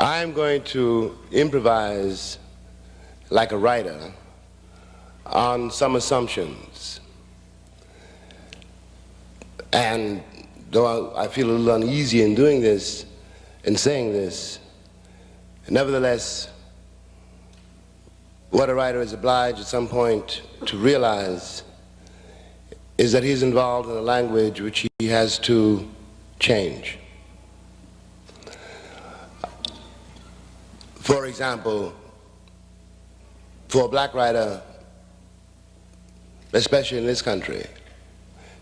I'm going to improvise like a writer on some assumptions. And though I feel a little uneasy in doing this, in saying this, nevertheless, what a writer is obliged at some point to realize is that he's involved in a language which he has to change. For example, for a black writer, especially in this country,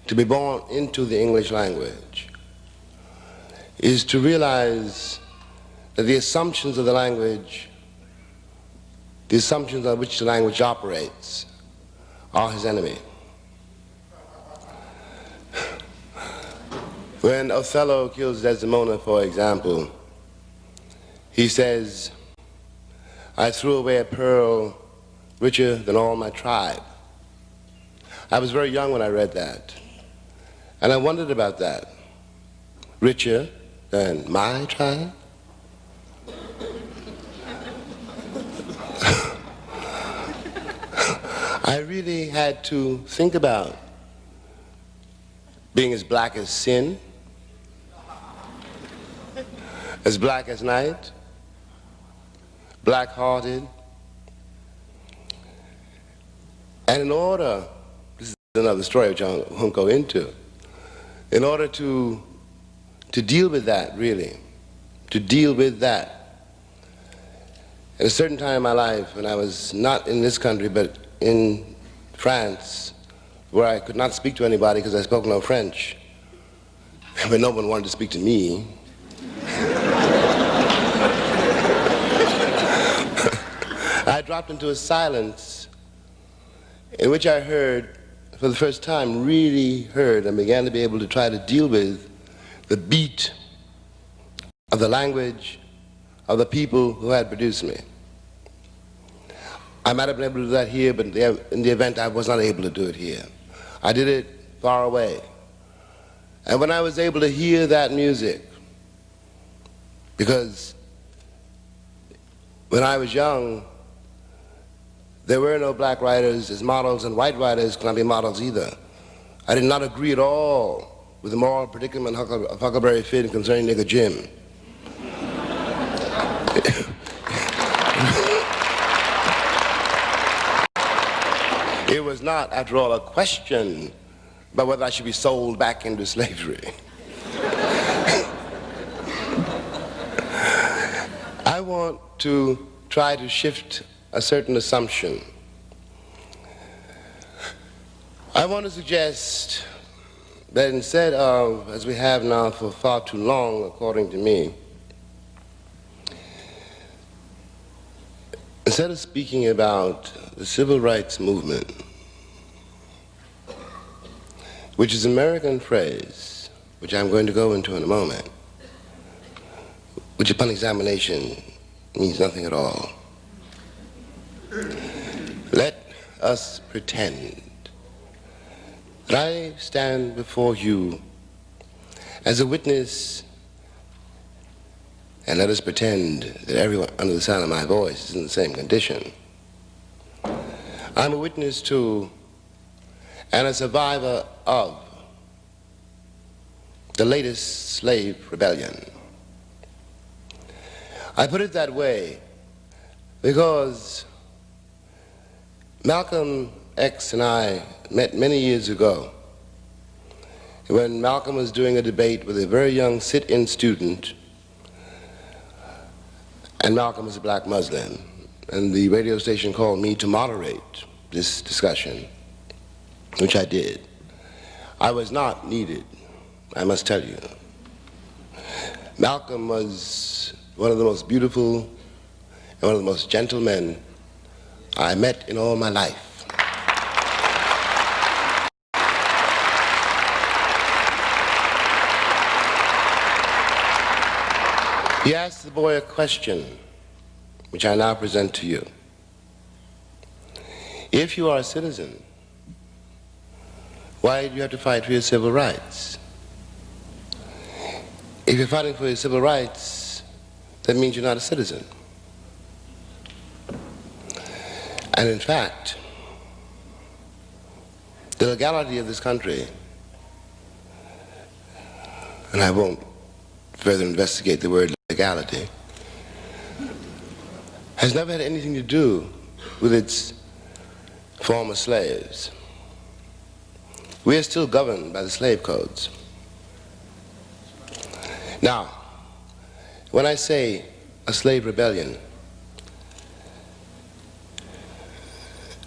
to be born into the English language is to realize that the assumptions of the language, the assumptions on which the language operates, are his enemy. When Othello kills Desdemona, for example, he says, "I threw away a pearl richer than all my tribe." I was very young when I read that, and I wondered about that. Richer than my tribe? I really had to think about being as black as sin, as black as night, black-hearted. And in order, this is another story which I won't go into, in order to deal with that, really, to deal with that, at a certain time in my life, when I was not in this country, but in France, where I could not speak to anybody because I spoke no French, but no one wanted to speak to me, I dropped into a silence in which I heard, for the first time, really heard and began to be able to try to deal with the beat of the language of the people who had produced me. I might have been able to do that here, but in the event I was not able to do it here. I did it far away. And when I was able to hear that music, because when I was young, there were no black writers as models, and white writers could not be models either. I did not agree at all with the moral predicament of Huckleberry Finn concerning Nigger Jim. It was not, after all, a question about whether I should be sold back into slavery. I want to try to shift a certain assumption. I want to suggest that instead of, as we have now for far too long, according to me, instead of speaking about the civil rights movement, which is an American phrase, which I'm going to go into in a moment, which upon examination means nothing at all. Let us pretend that I stand before you as a witness, and let us pretend that everyone under the sound of my voice is in the same condition. I'm a witness to and a survivor of the latest slave rebellion. I put it that way because Malcolm X and I met many years ago when Malcolm was doing a debate with a very young sit-in student, and Malcolm was a black Muslim, and the radio station called me to moderate this discussion, which I did. I was not needed, I must tell you. Malcolm was one of the most beautiful and one of the most gentle men I met in all my life. He asked the boy a question, which I now present to you. If you are a citizen, why do you have to fight for your civil rights? If you're fighting for your civil rights, that means you're not a citizen. And in fact, the legality of this country, and I won't further investigate the word legality, has never had anything to do with its former slaves. We are still governed by the slave codes. Now, when I say a slave rebellion,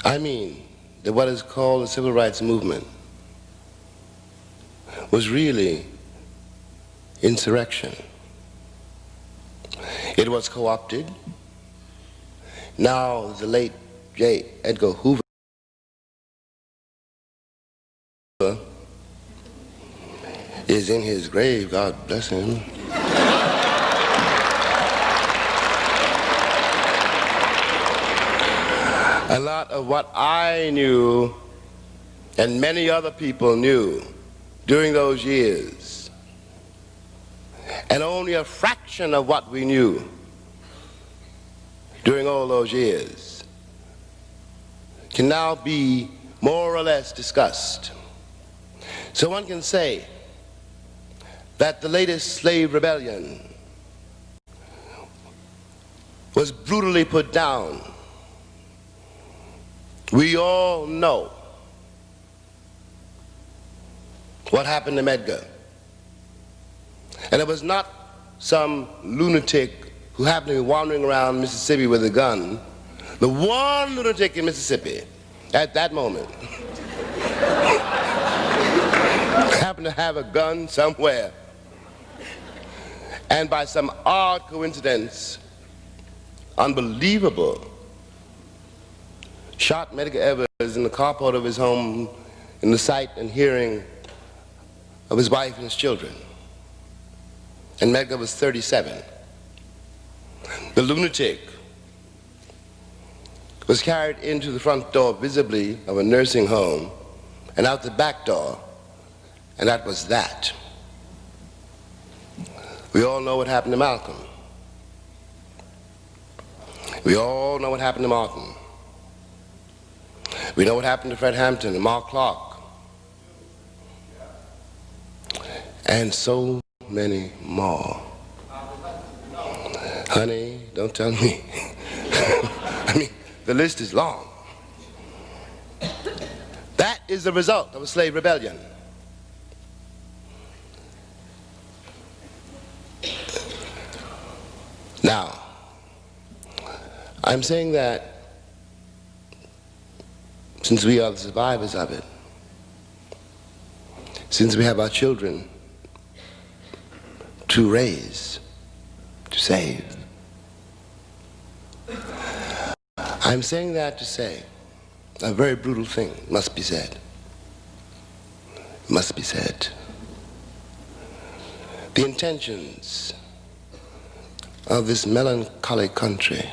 I mean that what is called the civil rights movement was really insurrection. It was co-opted. Now the late J. Edgar Hoover is in his grave, God bless him. A lot of what I knew and many other people knew during those years, and only a fraction of what we knew during all those years, can now be more or less discussed. So one can say that the latest slave rebellion was brutally put down. We all know what happened to Medgar. And it was not some lunatic who happened to be wandering around Mississippi with a gun. The one lunatic in Mississippi at that moment happened to have a gun somewhere, and by some odd coincidence, unbelievable, shot Medgar Evers in the carport of his home in the sight and hearing of his wife and his children. And Medgar was 37. The lunatic was carried into the front door visibly of a nursing home and out the back door, and that was that. We all know what happened to Malcolm. We all know what happened to Martin. We know what happened to Fred Hampton and Mark Clark. And so many more. Honey, don't tell me. I mean, the list is long. That is the result of a slave rebellion. Now, I'm saying that since we are the survivors of it, since we have our children to raise, to save, I'm saying that to say a very brutal thing must be said. Must be said. The intentions of this melancholy country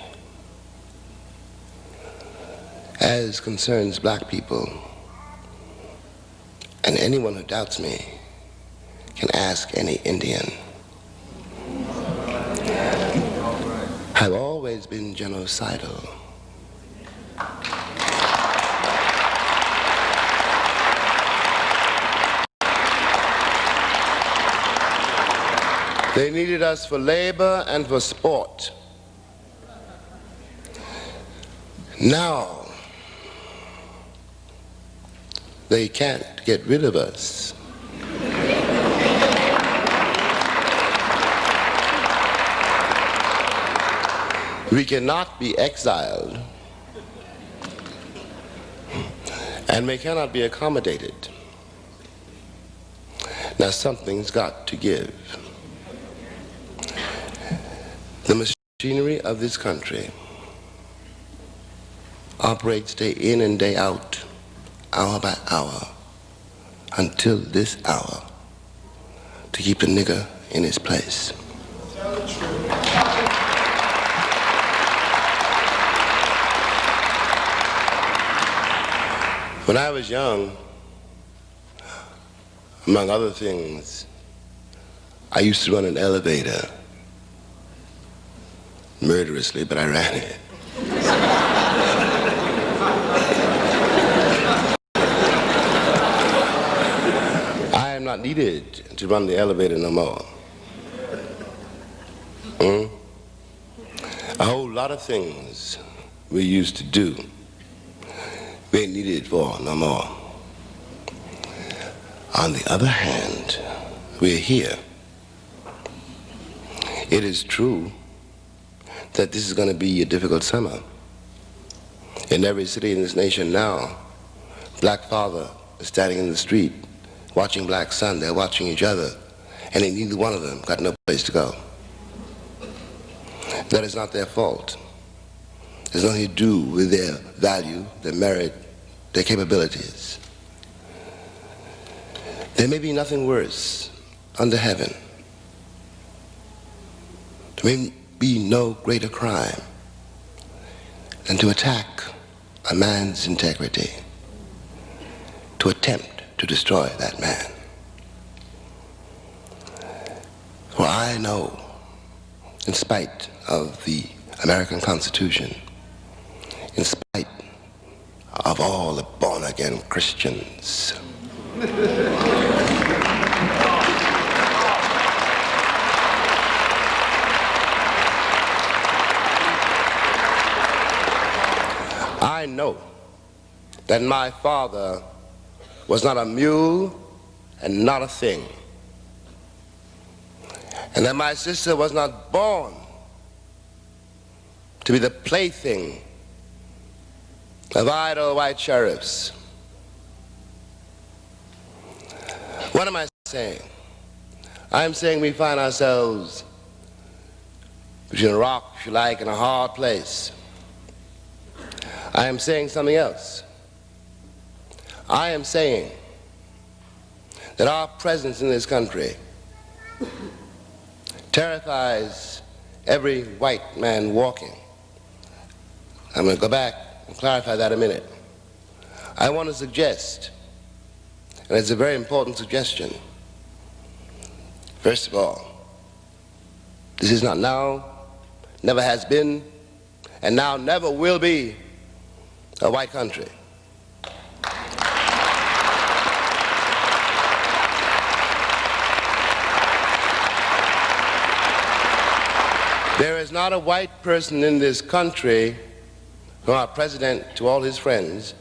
as concerns black people, and anyone who doubts me can ask any Indian, have always been genocidal. They needed us for labor and for sport. Now, they can't get rid of us. We cannot be exiled, and we cannot be accommodated. Now something's got to give. The machinery of this country operates day in and day out, hour by hour, until this hour, to keep the nigger in his place. When I was young, among other things, I used to run an elevator. murderously, but I ran it. I am not needed to run the elevator no more. A whole lot of things we used to do, we ain't needed for no more. On the other hand, we're here. It is true that this is going to be a difficult summer. In every city in this nation now, black father is standing in the street watching black son. They're watching each other, and neither one of them got no place to go. That is not their fault. It has nothing to do with their value, their merit, their capabilities. There may be nothing worse under heaven. There may be no greater crime than to attack a man's integrity, to attempt to destroy that man. For I know, in spite of the American Constitution, in spite of all the born-again Christians, I know that my father was not a mule and not a thing, and that my sister was not born to be the plaything of idle white sheriffs. What am I saying? I'm saying we find ourselves between a rock, if you like, and a hard place. I am saying something else. I am saying that our presence in this country terrifies every white man walking. I'm going to go back and clarify that a minute. I want to suggest, and it's a very important suggestion, first of all, this is not now, never has been, and now never will be a white country. There is not a white person in this country, from our president to all his friends,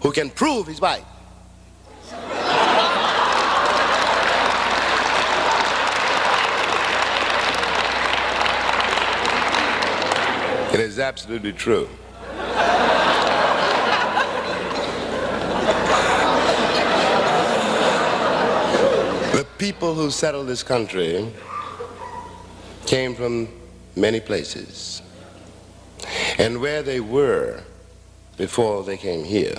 who can prove he's white. It is absolutely true. The people who settled this country came from many places, and where they were before they came here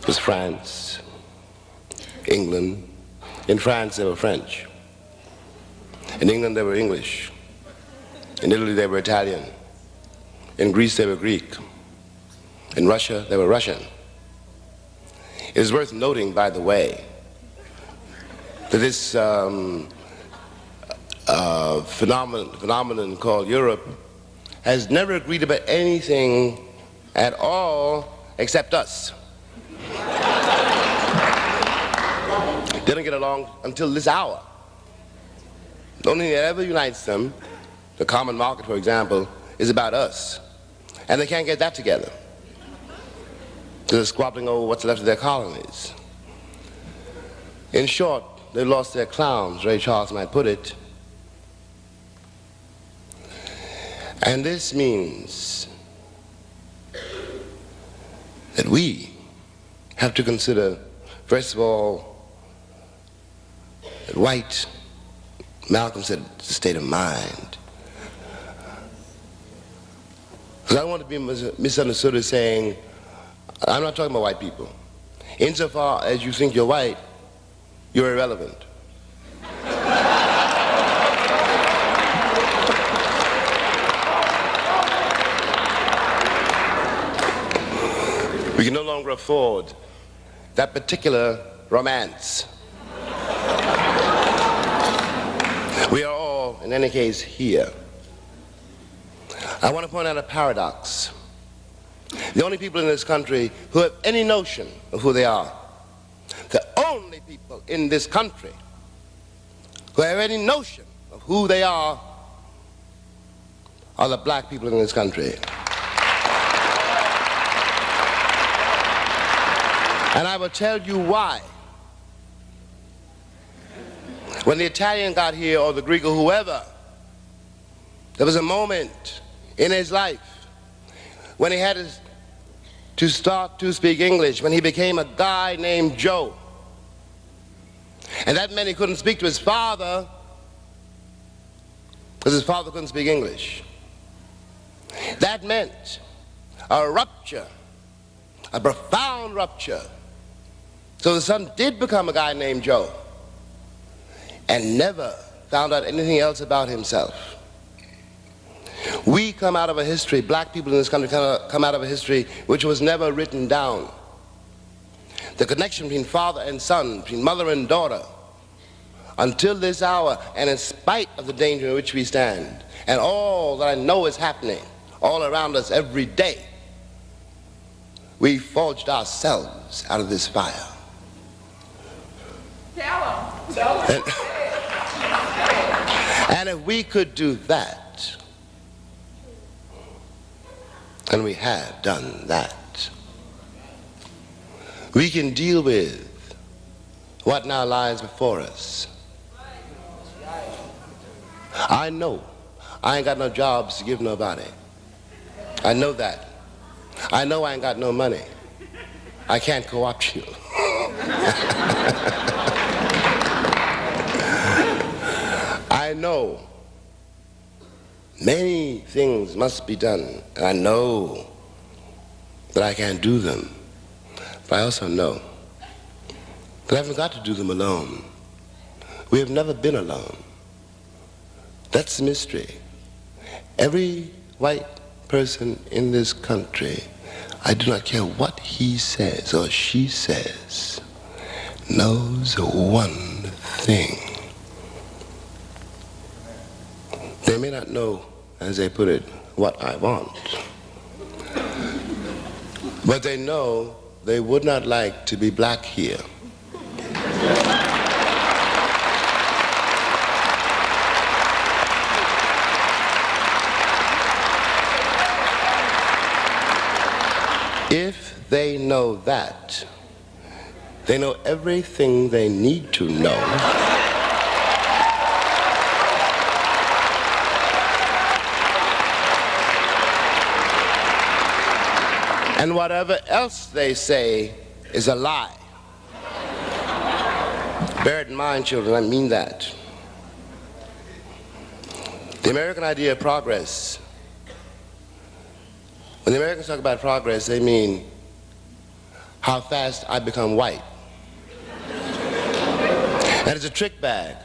was France, England. In France they were French. In England they were English. In Italy they were Italian. In Greece they were Greek. In Russia they were Russian. It is worth noting, by the way, that this phenomenon called Europe has never agreed about anything at all except us. They don't get along until this hour. The only thing that ever unites them, the common market, for example, is about us. And they can't get that together. They're squabbling over what's left of their colonies. In short, they've lost their clowns, Ray Charles might put it. And this means that we have to consider, first of all, that white, Malcolm said, it's a state of mind. Because I don't want to be misunderstood as saying, I'm not talking about white people. Insofar as you think you're white, you're irrelevant. We can no longer afford that particular romance. We are all, in any case, here. I want to point out a paradox. The only people in this country who have any notion of who they are, the only people in this country who have any notion of who they are the black people in this country. And I will tell you why. When the Italian got here, or the Greek, or whoever, there was a moment in his life when he had to start to speak English, when he became a guy named Joe. And that meant he couldn't speak to his father because his father couldn't speak English. That meant a rupture, a profound rupture. So the son did become a guy named Joe and never found out anything else about himself. We come out of a history, black people in this country come out of a history which was never written down. The connection between father and son, between mother and daughter, until this hour, and in spite of the danger in which we stand, and all that I know is happening all around us every day, we forged ourselves out of this fire. Tell them. And if we could do that, and we have done that, we can deal with what now lies before us. I know I ain't got no jobs to give nobody. I know that. I know I ain't got no money. I can't co-opt you. I know many things must be done, and I know that I can't do them. But I also know that I haven't got to do them alone. We have never been alone. That's the mystery. Every white person in this country, I do not care what he says or she says, knows one thing. They may not know, as they put it, what I want, but they know they would not like to be black here. If they know that, they know everything they need to know. And whatever else they say is a lie. Bear it in mind, children, I mean that. The American idea of progress, when the Americans talk about progress, they mean how fast I become white. And it's a trick bag,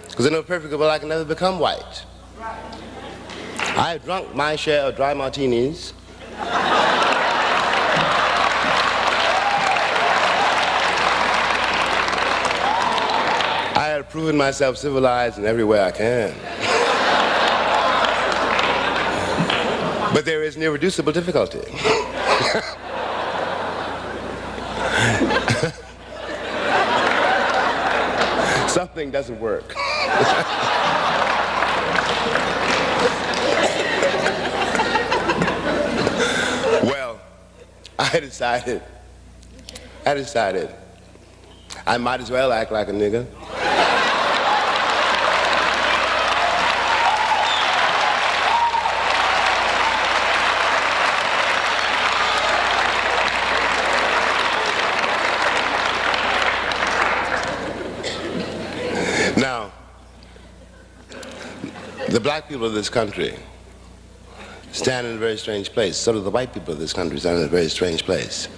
because they know perfectly well I can never become white. I have drunk my share of dry martinis. I have proven myself civilized in every way I can. But there is an irreducible difficulty. Something doesn't work. Well, I decided I might as well act like a nigga. Now, the black people of this country stand in a very strange place. So do the white people of this country stand in a very strange place.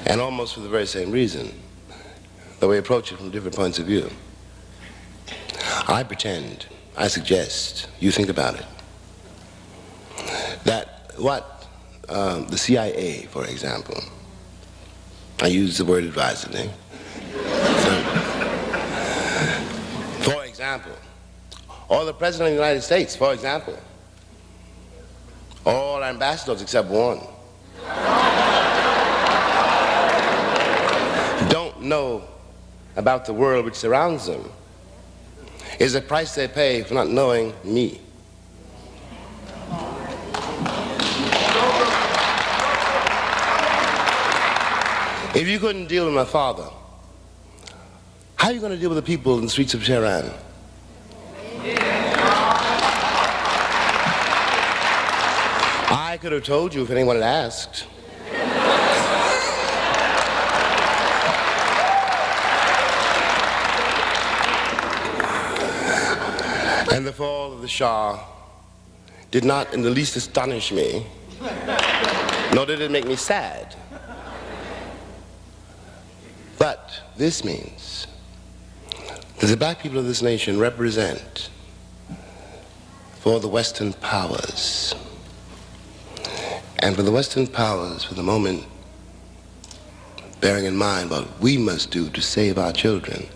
And almost for the very same reason, though we approach it from different points of view. I pretend, I suggest, you think about it, that what the CIA, for example, I use the word advisedly, for example, or the President of the United States, for example, All ambassadors except one don't know about the world which surrounds them. Is the price they pay for not knowing me. If you couldn't deal with my father, how are you going to deal with the people in the streets of Tehran? I could have told you if anyone had asked. And the fall of the Shah did not in the least astonish me, nor did it make me sad. But this means that the black people of this nation represent for the Western powers. And for the Western powers, for the moment, bearing in mind what we must do to save our children,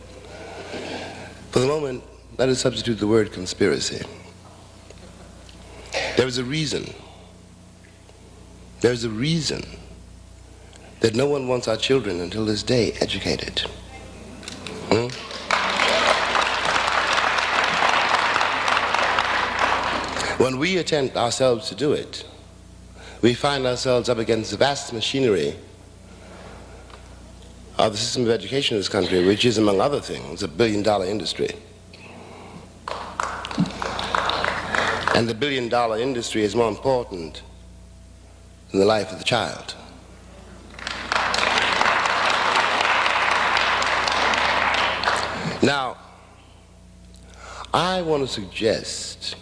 for the moment, let us substitute the word conspiracy. There is a reason. There's a reason that no one wants our children until this day educated. When we attempt ourselves to do it, we find ourselves up against the vast machinery of the system of education in this country, which is, among other things, a billion-dollar industry. And the billion-dollar industry is more important than the life of the child. Now, I want to suggest,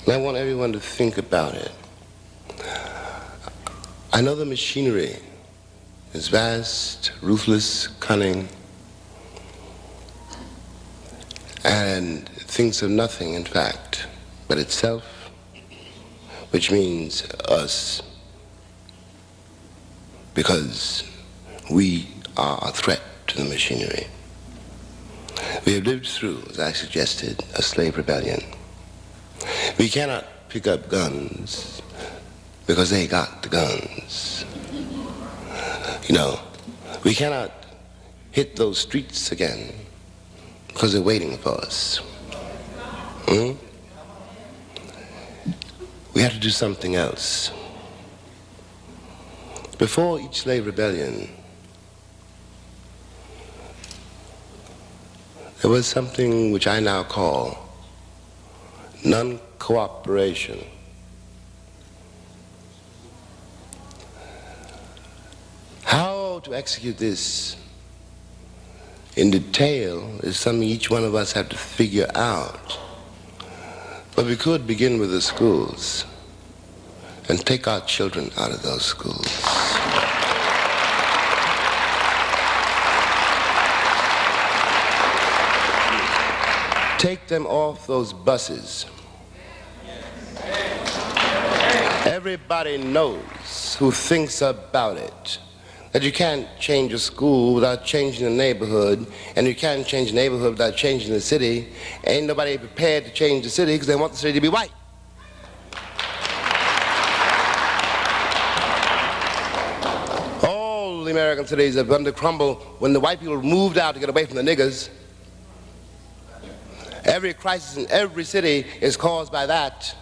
and I want everyone to think about it. I know the machinery is vast, ruthless, cunning, and thinks of nothing, in fact, but itself, which means us, because we are a threat to the machinery. We have lived through, as I suggested, a slave rebellion. We cannot pick up guns because they got the guns. You know, we cannot hit those streets again because they're waiting for us. We have to do something else. Before each slave rebellion, there was something which I now call non-cooperation. How to execute this in detail is something each one of us have to figure out. But we could begin with the schools and take our children out of those schools. Take them off those buses. Everybody knows who thinks about it that you can't change a school without changing the neighborhood, and you can't change the neighborhood without changing the city. Ain't nobody prepared to change the city because they want the city to be white. All the American cities have begun to crumble when the white people moved out to get away from the niggers. Every crisis in every city is caused by that.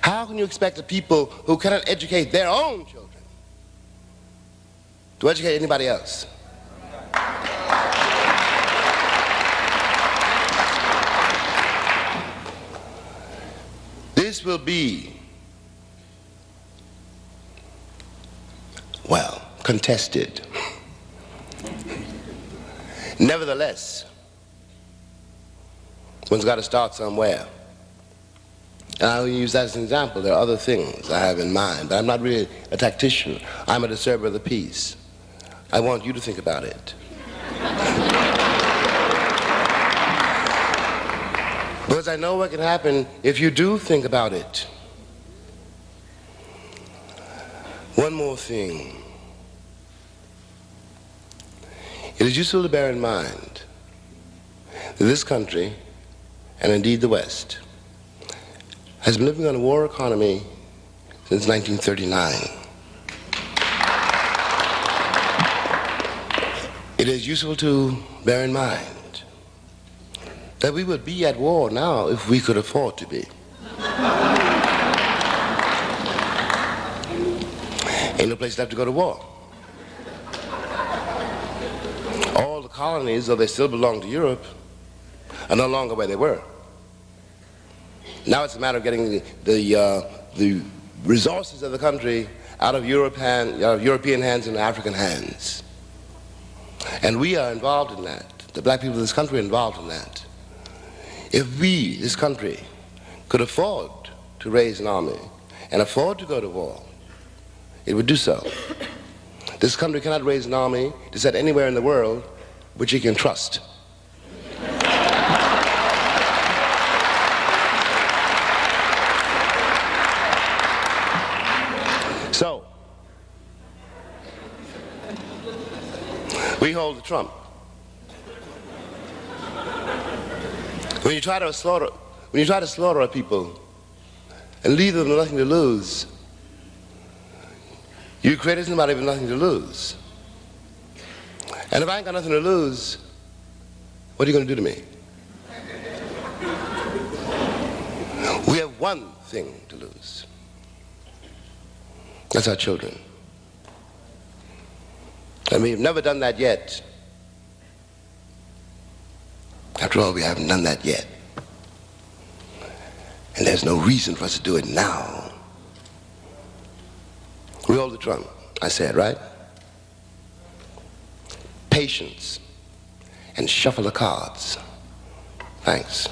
How can you expect the people who cannot educate their own children to educate anybody else? This will be, well, contested. Nevertheless, one's got to start somewhere. And I'll use that as an example. There are other things I have in mind, but I'm not really a tactician. I'm a disturber of the peace. I want you to think about it. Because I know what can happen if you do think about it. One more thing. It is useful to bear in mind that this country, and indeed the West, has been living on a war economy since 1939. It is useful to bear in mind that we would be at war now if we could afford to be. Ain't no place left to go to war. All the colonies, though they still belong to Europe, are no longer where they were. Now it's a matter of getting the resources of the country out of European hands and African hands. And we are involved in that. The black people of this country are involved in that. If we, this country, could afford to raise an army and afford to go to war, it would do so. This country cannot raise an army to set anywhere in the world which it can trust. So, we hold the trump. When you try to slaughter a people and leave them with nothing to lose, you created somebody with nothing to lose. And if I ain't got nothing to lose, what are you going to do to me? We have one thing to lose. That's our children. And we've never done that yet. After all, we haven't done that yet. And there's no reason for us to do it now. We hold the trump, I said, right? Patience and shuffle the cards. Thanks.